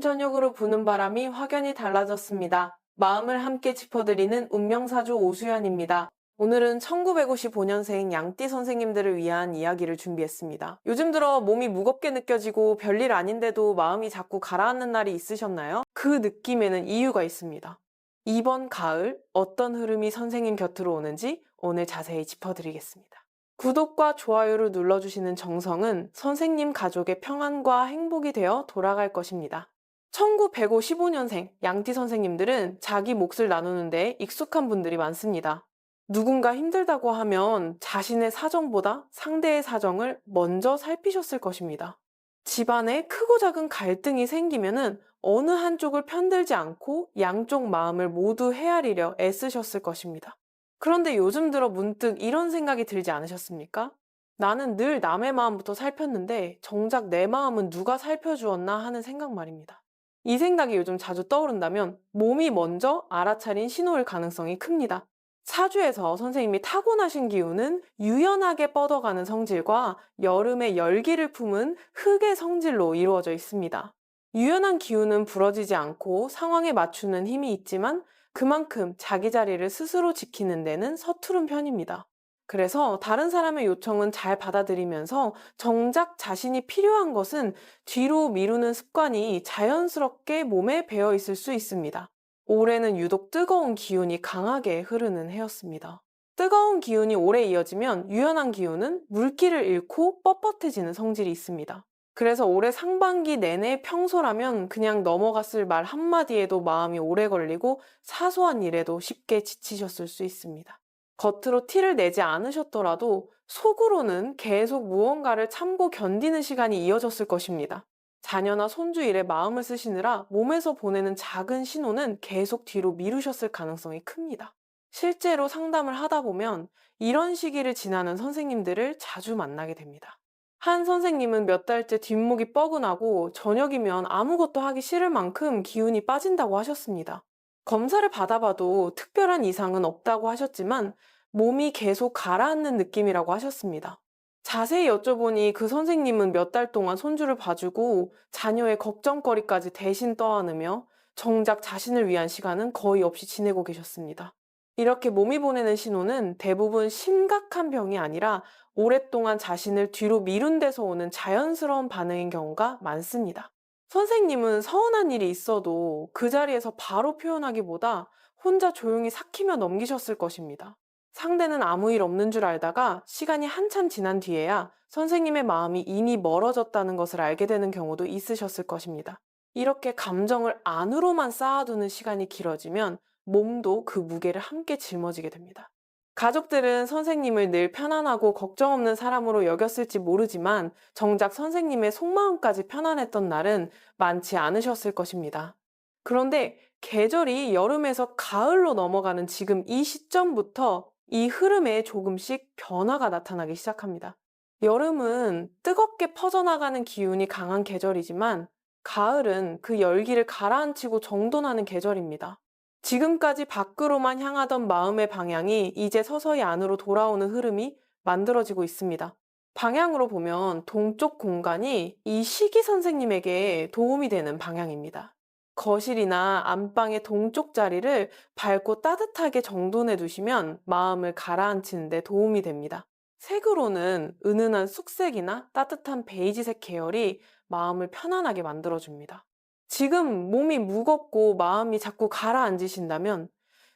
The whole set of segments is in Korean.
아침 저녁으로 부는 바람이 확연히 달라졌습니다. 마음을 함께 짚어드리는 운명사주 오수연입니다. 오늘은 1955년생 양띠 선생님들을 위한 이야기를 준비했습니다. 요즘 들어 몸이 무겁게 느껴지고 별일 아닌데도 마음이 자꾸 가라앉는 날이 있으셨나요? 그 느낌에는 이유가 있습니다. 이번 가을 어떤 흐름이 선생님 곁으로 오는지 오늘 자세히 짚어드리겠습니다. 구독과 좋아요를 눌러주시는 정성은 선생님 가족의 평안과 행복이 되어 돌아갈 것입니다. 1955년생 양띠 선생님들은 자기 몫을 나누는 데 익숙한 분들이 많습니다. 누군가 힘들다고 하면 자신의 사정보다 상대의 사정을 먼저 살피셨을 것입니다. 집안에 크고 작은 갈등이 생기면은 어느 한쪽을 편들지 않고 양쪽 마음을 모두 헤아리려 애쓰셨을 것입니다. 그런데 요즘 들어 문득 이런 생각이 들지 않으셨습니까? 나는 늘 남의 마음부터 살폈는데 정작 내 마음은 누가 살펴주었나 하는 생각 말입니다. 이 생각이 요즘 자주 떠오른다면 몸이 먼저 알아차린 신호일 가능성이 큽니다. 사주에서 선생님이 타고나신 기운은 유연하게 뻗어가는 성질과 여름의 열기를 품은 흙의 성질로 이루어져 있습니다. 유연한 기운은 부러지지 않고 상황에 맞추는 힘이 있지만 그만큼 자기 자리를 스스로 지키는 데는 서투른 편입니다. 그래서 다른 사람의 요청은 잘 받아들이면서 정작 자신이 필요한 것은 뒤로 미루는 습관이 자연스럽게 몸에 배어 있을 수 있습니다. 올해는 유독 뜨거운 기운이 강하게 흐르는 해였습니다. 뜨거운 기운이 오래 이어지면 유연한 기운은 물기를 잃고 뻣뻣해지는 성질이 있습니다. 그래서 올해 상반기 내내 평소라면 그냥 넘어갔을 말 한마디에도 마음이 오래 걸리고 사소한 일에도 쉽게 지치셨을 수 있습니다. 겉으로 티를 내지 않으셨더라도 속으로는 계속 무언가를 참고 견디는 시간이 이어졌을 것입니다. 자녀나 손주 일에 마음을 쓰시느라 몸에서 보내는 작은 신호는 계속 뒤로 미루셨을 가능성이 큽니다. 실제로 상담을 하다 보면 이런 시기를 지나는 선생님들을 자주 만나게 됩니다. 한 선생님은 몇 달째 뒷목이 뻐근하고 저녁이면 아무것도 하기 싫을 만큼 기운이 빠진다고 하셨습니다. 검사를 받아봐도 특별한 이상은 없다고 하셨지만 몸이 계속 가라앉는 느낌이라고 하셨습니다. 자세히 여쭤보니 그 선생님은 몇 달 동안 손주를 봐주고 자녀의 걱정거리까지 대신 떠안으며 정작 자신을 위한 시간은 거의 없이 지내고 계셨습니다. 이렇게 몸이 보내는 신호는 대부분 심각한 병이 아니라 오랫동안 자신을 뒤로 미룬 데서 오는 자연스러운 반응인 경우가 많습니다. 선생님은 서운한 일이 있어도 그 자리에서 바로 표현하기보다 혼자 조용히 삭히며 넘기셨을 것입니다. 상대는 아무 일 없는 줄 알다가 시간이 한참 지난 뒤에야 선생님의 마음이 이미 멀어졌다는 것을 알게 되는 경우도 있으셨을 것입니다. 이렇게 감정을 안으로만 쌓아두는 시간이 길어지면 몸도 그 무게를 함께 짊어지게 됩니다. 가족들은 선생님을 늘 편안하고 걱정 없는 사람으로 여겼을지 모르지만 정작 선생님의 속마음까지 편안했던 날은 많지 않으셨을 것입니다. 그런데 계절이 여름에서 가을로 넘어가는 지금 이 시점부터 이 흐름에 조금씩 변화가 나타나기 시작합니다. 여름은 뜨겁게 퍼져나가는 기운이 강한 계절이지만 가을은 그 열기를 가라앉히고 정돈하는 계절입니다. 지금까지 밖으로만 향하던 마음의 방향이 이제 서서히 안으로 돌아오는 흐름이 만들어지고 있습니다. 방향으로 보면 동쪽 공간이 이 시기 선생님에게 도움이 되는 방향입니다. 거실이나 안방의 동쪽 자리를 밝고 따뜻하게 정돈해 두시면 마음을 가라앉히는 데 도움이 됩니다. 색으로는 은은한 쑥색이나 따뜻한 베이지색 계열이 마음을 편안하게 만들어줍니다. 지금 몸이 무겁고 마음이 자꾸 가라앉으신다면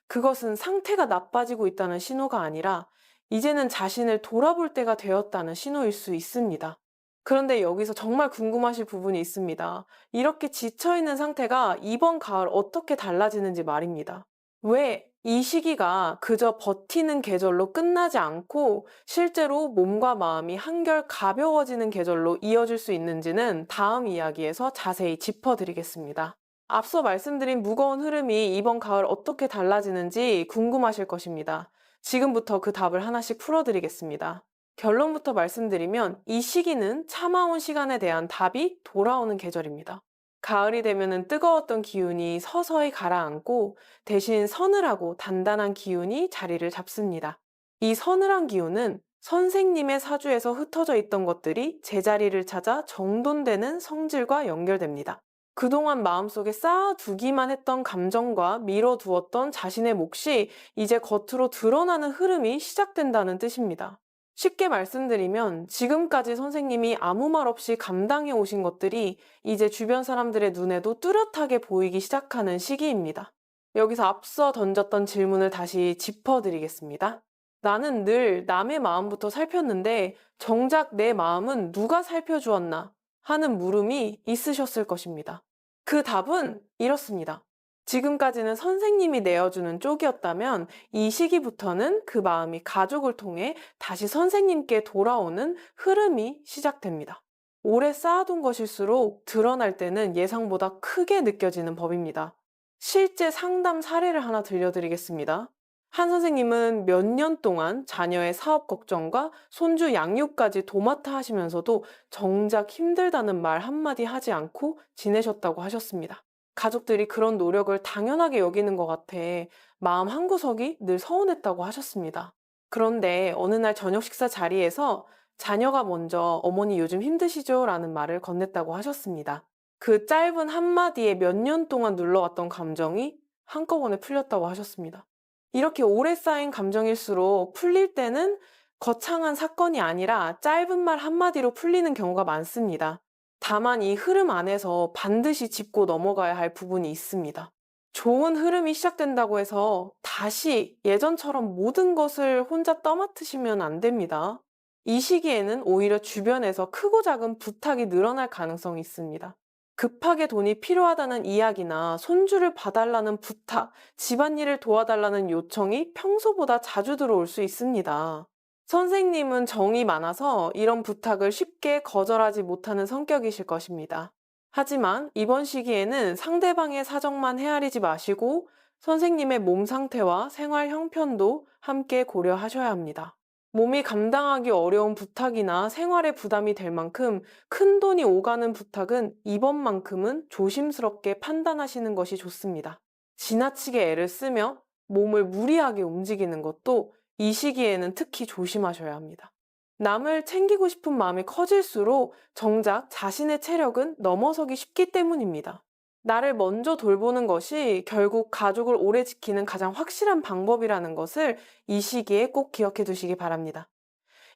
그것은 상태가 나빠지고 있다는 신호가 아니라 이제는 자신을 돌아볼 때가 되었다는 신호일 수 있습니다. 그런데 여기서 정말 궁금하실 부분이 있습니다. 이렇게 지쳐있는 상태가 이번 가을 어떻게 달라지는지 말입니다. 왜 이 시기가 그저 버티는 계절로 끝나지 않고 실제로 몸과 마음이 한결 가벼워지는 계절로 이어질 수 있는지는 다음 이야기에서 자세히 짚어드리겠습니다. 앞서 말씀드린 무거운 흐름이 이번 가을 어떻게 달라지는지 궁금하실 것입니다. 지금부터 그 답을 하나씩 풀어드리겠습니다. 결론부터 말씀드리면 이 시기는 참아온 시간에 대한 답이 돌아오는 계절입니다. 가을이 되면은 뜨거웠던 기운이 서서히 가라앉고 대신 서늘하고 단단한 기운이 자리를 잡습니다. 이 서늘한 기운은 선생님의 사주에서 흩어져 있던 것들이 제자리를 찾아 정돈되는 성질과 연결됩니다. 그동안 마음속에 쌓아두기만 했던 감정과 미뤄두었던 자신의 몫이 이제 겉으로 드러나는 흐름이 시작된다는 뜻입니다. 쉽게 말씀드리면 지금까지 선생님이 아무 말 없이 감당해 오신 것들이 이제 주변 사람들의 눈에도 뚜렷하게 보이기 시작하는 시기입니다. 여기서 앞서 던졌던 질문을 다시 짚어드리겠습니다. 나는 늘 남의 마음부터 살폈는데 정작 내 마음은 누가 살펴주었나 하는 물음이 있으셨을 것입니다. 그 답은 이렇습니다. 지금까지는 선생님이 내어주는 쪽이었다면 이 시기부터는 그 마음이 가족을 통해 다시 선생님께 돌아오는 흐름이 시작됩니다. 오래 쌓아둔 것일수록 드러날 때는 예상보다 크게 느껴지는 법입니다. 실제 상담 사례를 하나 들려드리겠습니다. 한 선생님은 몇 년 동안 자녀의 사업 걱정과 손주 양육까지 도맡아 하시면서도 정작 힘들다는 말 한마디 하지 않고 지내셨다고 하셨습니다. 가족들이 그런 노력을 당연하게 여기는 것 같아 마음 한구석이 늘 서운했다고 하셨습니다. 그런데 어느 날 저녁 식사 자리에서 자녀가 먼저 어머니 요즘 힘드시죠? 라는 말을 건넸다고 하셨습니다. 그 짧은 한마디에 몇 년 동안 눌러왔던 감정이 한꺼번에 풀렸다고 하셨습니다. 이렇게 오래 쌓인 감정일수록 풀릴 때는 거창한 사건이 아니라 짧은 말 한마디로 풀리는 경우가 많습니다. 다만 이 흐름 안에서 반드시 짚고 넘어가야 할 부분이 있습니다. 좋은 흐름이 시작된다고 해서 다시 예전처럼 모든 것을 혼자 떠맡으시면 안 됩니다. 이 시기에는 오히려 주변에서 크고 작은 부탁이 늘어날 가능성이 있습니다. 급하게 돈이 필요하다는 이야기나 손주를 봐달라는 부탁, 집안일을 도와달라는 요청이 평소보다 자주 들어올 수 있습니다. 선생님은 정이 많아서 이런 부탁을 쉽게 거절하지 못하는 성격이실 것입니다. 하지만 이번 시기에는 상대방의 사정만 헤아리지 마시고 선생님의 몸 상태와 생활 형편도 함께 고려하셔야 합니다. 몸이 감당하기 어려운 부탁이나 생활에 부담이 될 만큼 큰 돈이 오가는 부탁은 이번만큼은 조심스럽게 판단하시는 것이 좋습니다. 지나치게 애를 쓰며 몸을 무리하게 움직이는 것도 이 시기에는 특히 조심하셔야 합니다. 남을 챙기고 싶은 마음이 커질수록 정작 자신의 체력은 넘어서기 쉽기 때문입니다. 나를 먼저 돌보는 것이 결국 가족을 오래 지키는 가장 확실한 방법이라는 것을 이 시기에 꼭 기억해 두시기 바랍니다.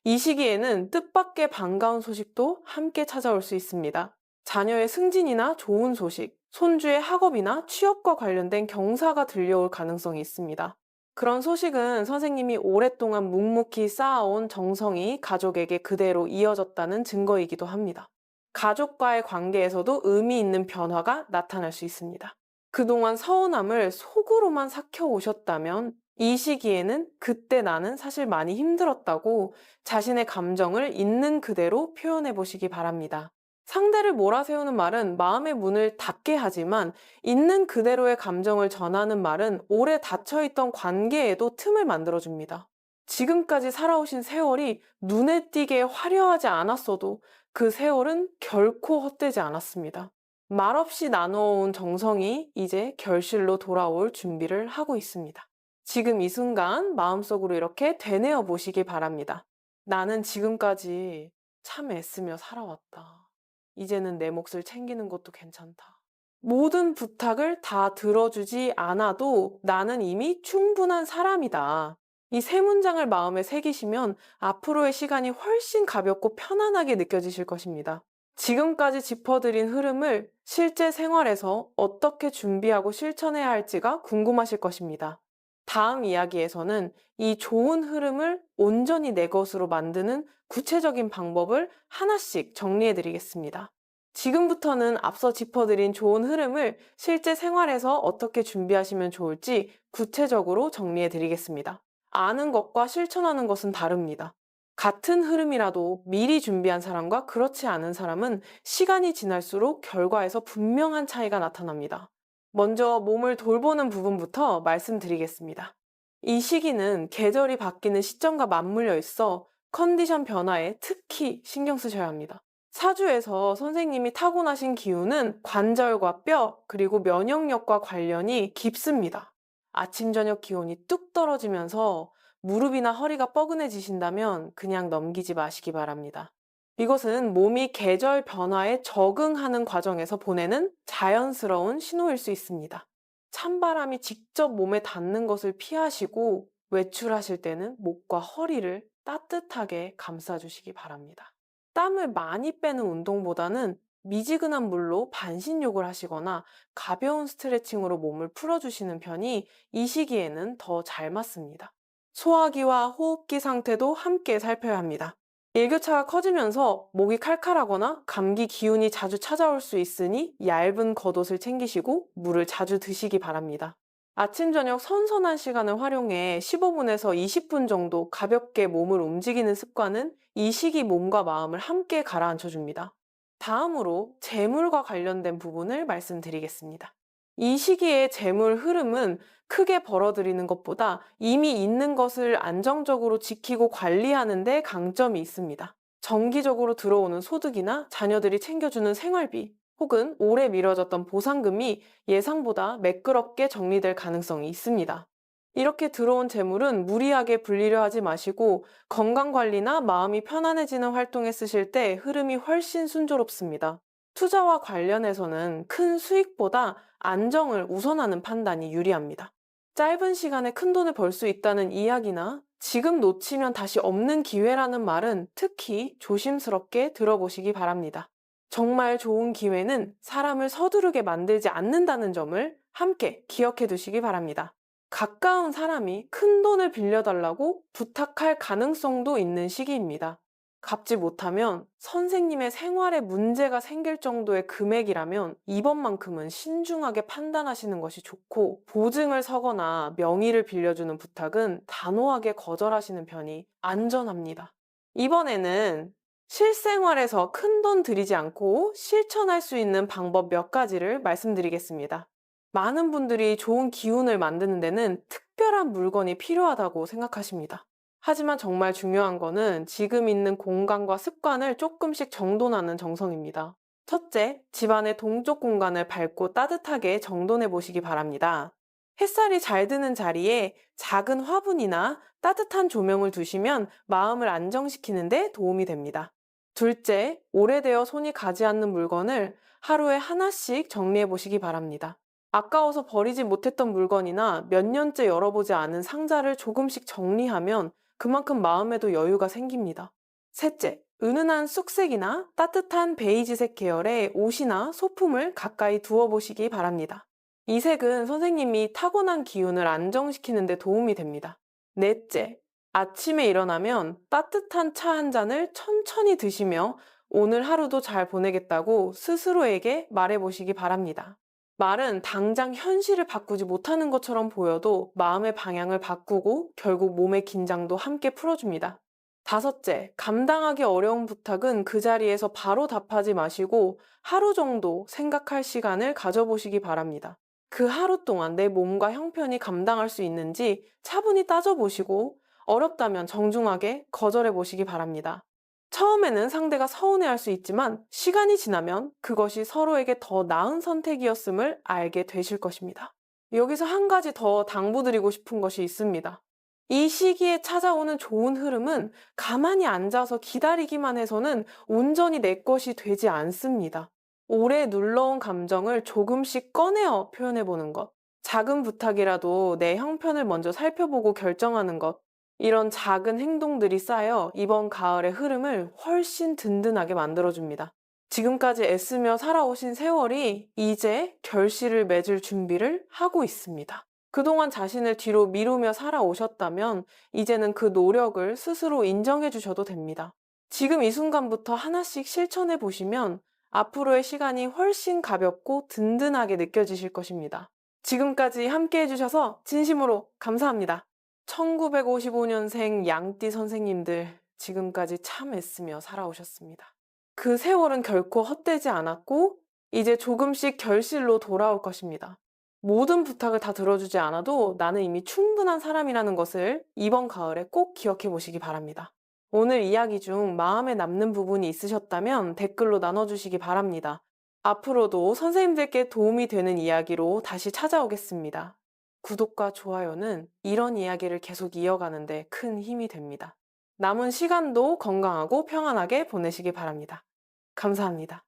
이 시기에는 뜻밖의 반가운 소식도 함께 찾아올 수 있습니다. 자녀의 승진이나 좋은 소식, 손주의 학업이나 취업과 관련된 경사가 들려올 가능성이 있습니다. 그런 소식은 선생님이 오랫동안 묵묵히 쌓아온 정성이 가족에게 그대로 이어졌다는 증거이기도 합니다. 가족과의 관계에서도 의미 있는 변화가 나타날 수 있습니다. 그동안 서운함을 속으로만 삭혀오셨다면 이 시기에는 그때 나는 사실 많이 힘들었다고 자신의 감정을 있는 그대로 표현해 보시기 바랍니다. 상대를 몰아세우는 말은 마음의 문을 닫게 하지만 있는 그대로의 감정을 전하는 말은 오래 닫혀있던 관계에도 틈을 만들어줍니다. 지금까지 살아오신 세월이 눈에 띄게 화려하지 않았어도 그 세월은 결코 헛되지 않았습니다. 말없이 나눠온 정성이 이제 결실로 돌아올 준비를 하고 있습니다. 지금 이 순간 마음속으로 이렇게 되뇌어 보시기 바랍니다. 나는 지금까지 참 애쓰며 살아왔다. 이제는 내 몫을 챙기는 것도 괜찮다. 모든 부탁을 다 들어주지 않아도 나는 이미 충분한 사람이다. 이 세 문장을 마음에 새기시면 앞으로의 시간이 훨씬 가볍고 편안하게 느껴지실 것입니다. 지금까지 짚어드린 흐름을 실제 생활에서 어떻게 준비하고 실천해야 할지가 궁금하실 것입니다. 다음 이야기에서는 이 좋은 흐름을 온전히 내 것으로 만드는 구체적인 방법을 하나씩 정리해 드리겠습니다. 지금부터는 앞서 짚어드린 좋은 흐름을 실제 생활에서 어떻게 준비하시면 좋을지 구체적으로 정리해 드리겠습니다. 아는 것과 실천하는 것은 다릅니다. 같은 흐름이라도 미리 준비한 사람과 그렇지 않은 사람은 시간이 지날수록 결과에서 분명한 차이가 나타납니다. 먼저 몸을 돌보는 부분부터 말씀드리겠습니다. 이 시기는 계절이 바뀌는 시점과 맞물려 있어 컨디션 변화에 특히 신경 쓰셔야 합니다. 사주에서 선생님이 타고나신 기운은 관절과 뼈, 그리고 면역력과 관련이 깊습니다. 아침, 저녁 기온이 뚝 떨어지면서 무릎이나 허리가 뻐근해지신다면 그냥 넘기지 마시기 바랍니다. 이것은 몸이 계절 변화에 적응하는 과정에서 보내는 자연스러운 신호일 수 있습니다. 찬바람이 직접 몸에 닿는 것을 피하시고 외출하실 때는 목과 허리를 따뜻하게 감싸주시기 바랍니다. 땀을 많이 빼는 운동보다는 미지근한 물로 반신욕을 하시거나 가벼운 스트레칭으로 몸을 풀어주시는 편이 이 시기에는 더 잘 맞습니다. 소화기와 호흡기 상태도 함께 살펴야 합니다. 일교차가 커지면서 목이 칼칼하거나 감기 기운이 자주 찾아올 수 있으니 얇은 겉옷을 챙기시고 물을 자주 드시기 바랍니다. 아침, 저녁 선선한 시간을 활용해 15분에서 20분 정도 가볍게 몸을 움직이는 습관은 이 시기 몸과 마음을 함께 가라앉혀 줍니다. 다음으로 재물과 관련된 부분을 말씀드리겠습니다. 이 시기의 재물 흐름은 크게 벌어들이는 것보다 이미 있는 것을 안정적으로 지키고 관리하는 데 강점이 있습니다. 정기적으로 들어오는 소득이나 자녀들이 챙겨주는 생활비, 혹은 오래 미뤄졌던 보상금이 예상보다 매끄럽게 정리될 가능성이 있습니다. 이렇게 들어온 재물은 무리하게 분리를 하지 마시고 건강관리나 마음이 편안해지는 활동에 쓰실 때 흐름이 훨씬 순조롭습니다. 투자와 관련해서는 큰 수익보다 안정을 우선하는 판단이 유리합니다. 짧은 시간에 큰 돈을 벌 수 있다는 이야기나 지금 놓치면 다시 없는 기회라는 말은 특히 조심스럽게 들어보시기 바랍니다. 정말 좋은 기회는 사람을 서두르게 만들지 않는다는 점을 함께 기억해 두시기 바랍니다. 가까운 사람이 큰 돈을 빌려달라고 부탁할 가능성도 있는 시기입니다. 갚지 못하면 선생님의 생활에 문제가 생길 정도의 금액이라면 이번만큼은 신중하게 판단하시는 것이 좋고, 보증을 서거나 명의를 빌려주는 부탁은 단호하게 거절하시는 편이 안전합니다. 이번에는 실생활에서 큰돈 들이지 않고 실천할 수 있는 방법 몇 가지를 말씀드리겠습니다. 많은 분들이 좋은 기운을 만드는 데는 특별한 물건이 필요하다고 생각하십니다. 하지만 정말 중요한 거는 지금 있는 공간과 습관을 조금씩 정돈하는 정성입니다. 첫째, 집안의 동쪽 공간을 밝고 따뜻하게 정돈해 보시기 바랍니다. 햇살이 잘 드는 자리에 작은 화분이나 따뜻한 조명을 두시면 마음을 안정시키는 데 도움이 됩니다. 둘째, 오래되어 손이 가지 않는 물건을 하루에 하나씩 정리해 보시기 바랍니다. 아까워서 버리지 못했던 물건이나 몇 년째 열어보지 않은 상자를 조금씩 정리하면 그만큼 마음에도 여유가 생깁니다. 셋째, 은은한 쑥색이나 따뜻한 베이지색 계열의 옷이나 소품을 가까이 두어 보시기 바랍니다. 이 색은 선생님이 타고난 기운을 안정시키는 데 도움이 됩니다. 넷째, 아침에 일어나면 따뜻한 차 한 잔을 천천히 드시며 오늘 하루도 잘 보내겠다고 스스로에게 말해보시기 바랍니다. 말은 당장 현실을 바꾸지 못하는 것처럼 보여도 마음의 방향을 바꾸고 결국 몸의 긴장도 함께 풀어줍니다. 다섯째, 감당하기 어려운 부탁은 그 자리에서 바로 답하지 마시고 하루 정도 생각할 시간을 가져보시기 바랍니다. 그 하루 동안 내 몸과 형편이 감당할 수 있는지 차분히 따져보시고 어렵다면 정중하게 거절해 보시기 바랍니다. 처음에는 상대가 서운해할 수 있지만 시간이 지나면 그것이 서로에게 더 나은 선택이었음을 알게 되실 것입니다. 여기서 한 가지 더 당부드리고 싶은 것이 있습니다. 이 시기에 찾아오는 좋은 흐름은 가만히 앉아서 기다리기만 해서는 온전히 내 것이 되지 않습니다. 오래 눌러온 감정을 조금씩 꺼내어 표현해보는 것, 작은 부탁이라도 내 형편을 먼저 살펴보고 결정하는 것, 이런 작은 행동들이 쌓여 이번 가을의 흐름을 훨씬 든든하게 만들어줍니다. 지금까지 애쓰며 살아오신 세월이 이제 결실을 맺을 준비를 하고 있습니다. 그동안 자신을 뒤로 미루며 살아오셨다면 이제는 그 노력을 스스로 인정해 주셔도 됩니다. 지금 이 순간부터 하나씩 실천해 보시면 앞으로의 시간이 훨씬 가볍고 든든하게 느껴지실 것입니다. 지금까지 함께 해주셔서 진심으로 감사합니다. 1955년생 양띠 선생님들, 지금까지 참 애쓰며 살아오셨습니다. 그 세월은 결코 헛되지 않았고 이제 조금씩 결실로 돌아올 것입니다. 모든 부탁을 다 들어주지 않아도 나는 이미 충분한 사람이라는 것을 이번 가을에 꼭 기억해 보시기 바랍니다. 오늘 이야기 중 마음에 남는 부분이 있으셨다면 댓글로 나눠주시기 바랍니다. 앞으로도 선생님들께 도움이 되는 이야기로 다시 찾아오겠습니다. 구독과 좋아요는 이런 이야기를 계속 이어가는데 큰 힘이 됩니다. 남은 시간도 건강하고 평안하게 보내시기 바랍니다. 감사합니다.